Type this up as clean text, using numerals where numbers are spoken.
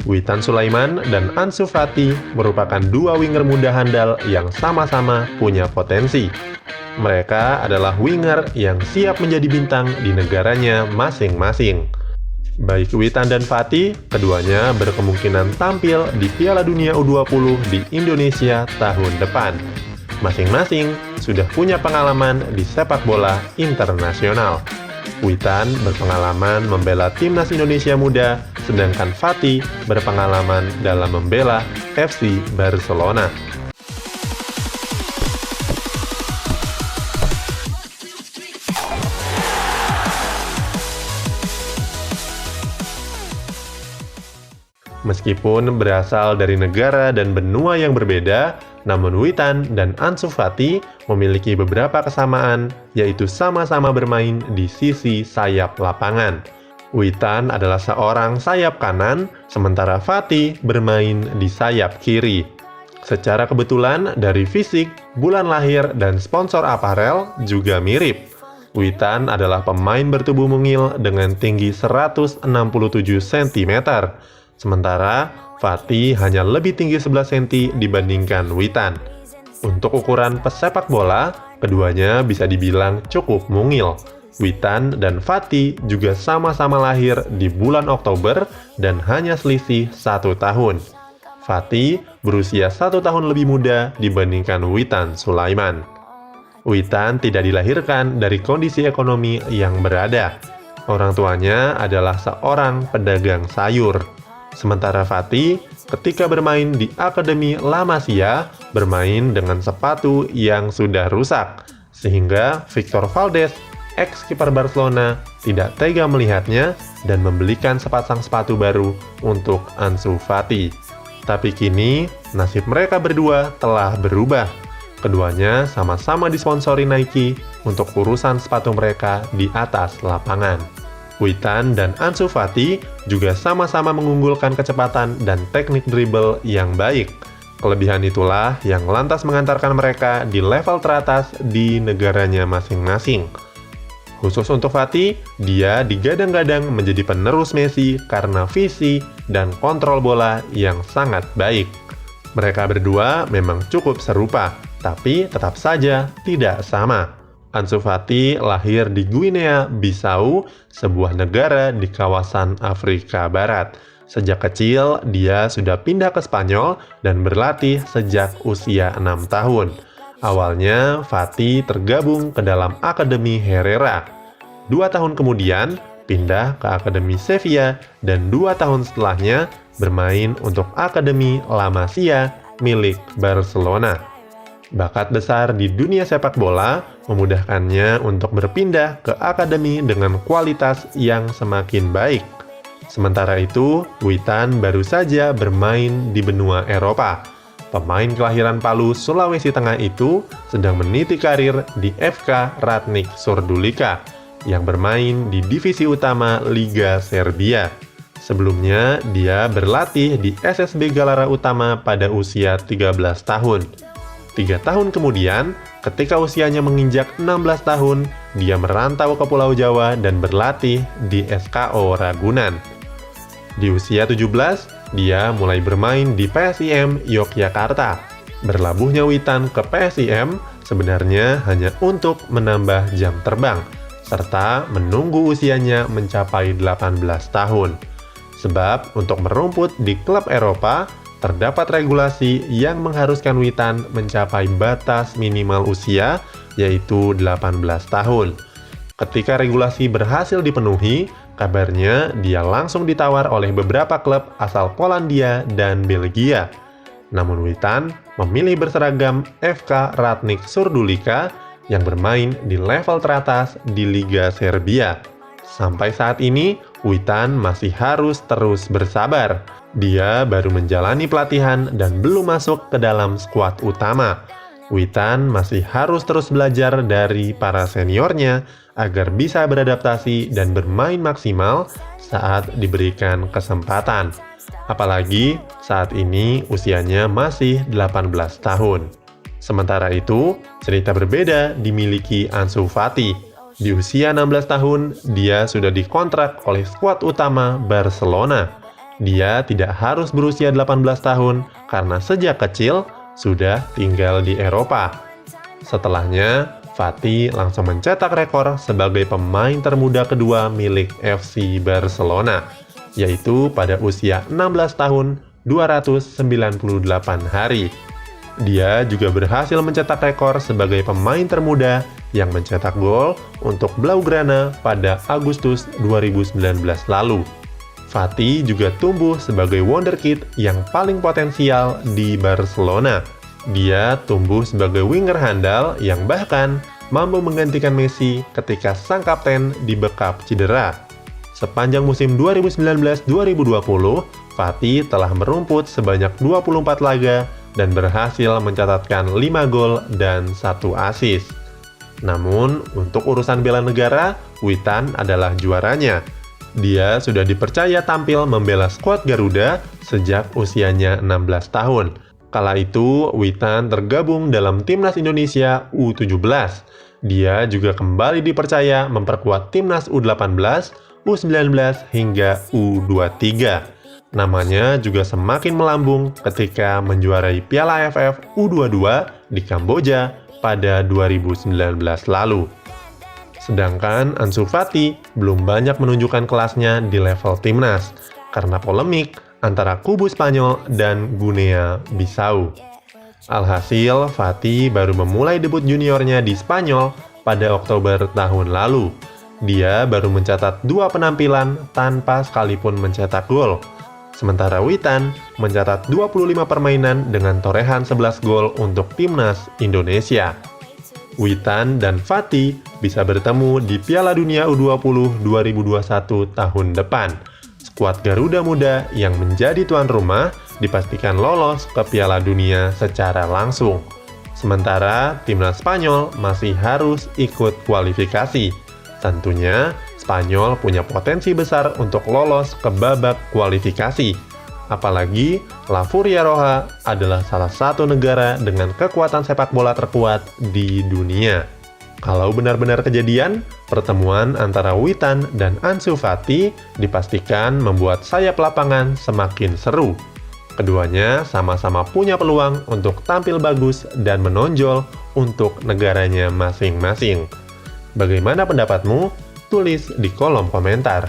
Witan Sulaiman dan Ansu Fati merupakan dua winger muda handal yang sama-sama punya potensi. Mereka adalah winger yang siap menjadi bintang di negaranya masing-masing. Baik Witan dan Fati, keduanya berkemungkinan tampil di Piala Dunia U20 di Indonesia tahun depan. Masing-masing sudah punya pengalaman di sepak bola internasional. Witan berpengalaman membela timnas Indonesia muda, sedangkan Fati berpengalaman dalam membela FC Barcelona. Meskipun berasal dari negara dan benua yang berbeda, namun Witan dan Ansu Fati memiliki beberapa kesamaan, yaitu sama-sama bermain di sisi sayap lapangan. Witan adalah seorang sayap kanan, sementara Fati bermain di sayap kiri. Secara kebetulan, dari fisik, bulan lahir, dan sponsor aparel juga mirip. Witan adalah pemain bertubuh mungil dengan tinggi 167 cm, sementara Fati hanya lebih tinggi 11 cm dibandingkan Witan. Untuk ukuran pesepak bola, keduanya bisa dibilang cukup mungil. Witan dan Fati juga sama-sama lahir di bulan Oktober dan hanya selisih 1 tahun. Fati berusia 1 tahun lebih muda dibandingkan Witan Sulaiman. Witan tidak dilahirkan dari kondisi ekonomi yang berada. Orang tuanya adalah seorang pedagang sayur. Sementara Fati, ketika bermain di Akademi La Masia, bermain dengan sepatu yang sudah rusak, sehingga Victor Valdés, ex-kiper Barcelona, tidak tega melihatnya dan membelikan sepasang sepatu baru untuk Ansu Fati. Tapi kini, nasib mereka berdua telah berubah. Keduanya sama-sama disponsori Nike untuk urusan sepatu mereka di atas lapangan. Witan dan Ansu Fati juga sama-sama mengunggulkan kecepatan dan teknik dribble yang baik. Kelebihan itulah yang lantas mengantarkan mereka di level teratas di negaranya masing-masing. Khusus untuk Fati, dia digadang-gadang menjadi penerus Messi karena visi dan kontrol bola yang sangat baik. Mereka berdua memang cukup serupa, tapi tetap saja tidak sama. Ansu Fati lahir di Guinea Bissau, sebuah negara di kawasan Afrika Barat. Sejak kecil, dia sudah pindah ke Spanyol dan berlatih sejak usia 6 tahun. Awalnya, Fati tergabung ke dalam Akademi Herrera. 2 tahun kemudian, pindah ke Akademi Sevilla dan 2 tahun setelahnya bermain untuk Akademi La Masia milik Barcelona. Bakat besar di dunia sepak bola memudahkannya untuk berpindah ke akademi dengan kualitas yang semakin baik. Sementara itu, Witan baru saja bermain di benua Eropa. Pemain kelahiran Palu, Sulawesi Tengah itu sedang meniti karir di FK Ratnik Surdulica yang bermain di divisi utama Liga Serbia. Sebelumnya, dia berlatih di SSB Galara Utama pada usia 13 tahun. 3 tahun kemudian, ketika usianya menginjak 16 tahun, dia merantau ke Pulau Jawa dan berlatih di SKO Ragunan. Di usia 17, dia mulai bermain di PSIM Yogyakarta. Berlabuhnya Witan ke PSIM sebenarnya hanya untuk menambah jam terbang, serta menunggu usianya mencapai 18 tahun. Sebab untuk merumput di klub Eropa, terdapat regulasi yang mengharuskan Witan mencapai batas minimal usia, yaitu 18 tahun. Ketika regulasi berhasil dipenuhi, kabarnya dia langsung ditawar oleh beberapa klub asal Polandia dan Belgia. Namun Witan memilih berseragam FK Ratnik Surdulica yang bermain di level teratas di Liga Serbia. Sampai saat ini, Witan masih harus terus bersabar. Dia baru menjalani pelatihan dan belum masuk ke dalam skuad utama. Witan masih harus terus belajar dari para seniornya agar bisa beradaptasi dan bermain maksimal saat diberikan kesempatan. Apalagi saat ini usianya masih 18 tahun. Sementara itu, cerita berbeda dimiliki Ansu Fati. Di usia 16 tahun, dia sudah dikontrak oleh skuad utama Barcelona. Dia tidak harus berusia 18 tahun karena sejak kecil sudah tinggal di Eropa. Setelahnya, Fati langsung mencetak rekor sebagai pemain termuda kedua milik FC Barcelona, yaitu pada usia 16 tahun 298 hari. Dia juga berhasil mencetak rekor sebagai pemain termuda yang mencetak gol untuk Blaugrana pada Agustus 2019 lalu. Fati juga tumbuh sebagai wonderkid yang paling potensial di Barcelona. Dia tumbuh sebagai winger handal yang bahkan mampu menggantikan Messi ketika sang kapten dibekap cedera. Sepanjang musim 2019-2020, Fati telah merumput sebanyak 24 laga dan berhasil mencatatkan 5 gol dan 1 assist. Namun, untuk urusan bela negara, Witan adalah juaranya. Dia sudah dipercaya tampil membela skuad Garuda sejak usianya 16 tahun. Kala itu, Witan tergabung dalam Timnas Indonesia U17. Dia juga kembali dipercaya memperkuat Timnas U18, U19, hingga U23. Namanya juga semakin melambung ketika menjuarai Piala AFF U22 di Kamboja pada 2019 lalu. Sedangkan Ansu Fati belum banyak menunjukkan kelasnya di level timnas karena polemik antara kubu Spanyol dan Guinea Bissau. Alhasil, Fati baru memulai debut juniornya di Spanyol pada Oktober tahun lalu. Dia baru mencatat 2 penampilan tanpa sekalipun mencetak gol. Sementara Witan mencatat 25 permainan dengan torehan 11 gol untuk timnas Indonesia. Witan dan Fati bisa bertemu di Piala Dunia U20 2021 tahun depan. Skuad Garuda Muda yang menjadi tuan rumah dipastikan lolos ke Piala Dunia secara langsung. Sementara timnas Spanyol masih harus ikut kualifikasi. Tentunya, Spanyol punya potensi besar untuk lolos ke babak kualifikasi. Apalagi, La Furia Roja adalah salah satu negara dengan kekuatan sepak bola terkuat di dunia. Kalau benar-benar kejadian, pertemuan antara Witan dan Ansu Fati dipastikan membuat sayap lapangan semakin seru. Keduanya sama-sama punya peluang untuk tampil bagus dan menonjol untuk negaranya masing-masing. Bagaimana pendapatmu? Tulis di kolom komentar.